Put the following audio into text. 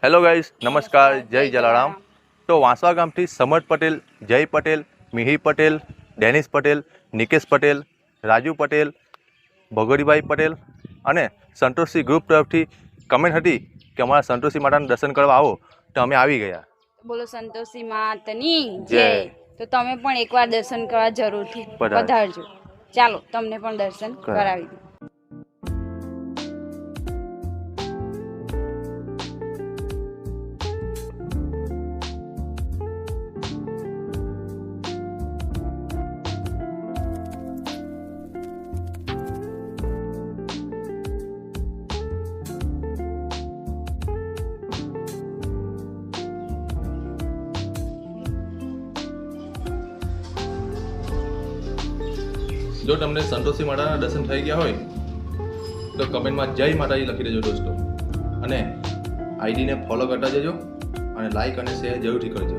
Hello guys, નમસ્કાર, જય જલારામ. તો વાંસવા ગામથી સમર્થ પટેલ, જય પટેલ, મિહિર પટેલ, ડેનિસ પટેલ, નિકેશ પટેલ, રાજુ પટેલ, ભગોરીભાઈ પટેલ અને સંતોષી ગ્રુપ તરફથી કમેન્ટ હતી કે અમારા સંતોષી માતાના દર્શન કરવા આવો, તો અમે આવી ગયા. બોલો સંતોષી માતની જય. તો તમે પણ એકવાર દર્શન કરવા જરૂરથી પધારજો. ચાલો તમને પણ દર્શન કરાવી દો. જો તમને સંતોષી માતાના દર્શન થઈ ગયા હોય તો કમેન્ટમાં જય માતાજી લખી દેજો દોસ્તો, અને આઈડીને ફોલો કરતા જજો અને લાઈક અને શેર જરૂરથી કરજો.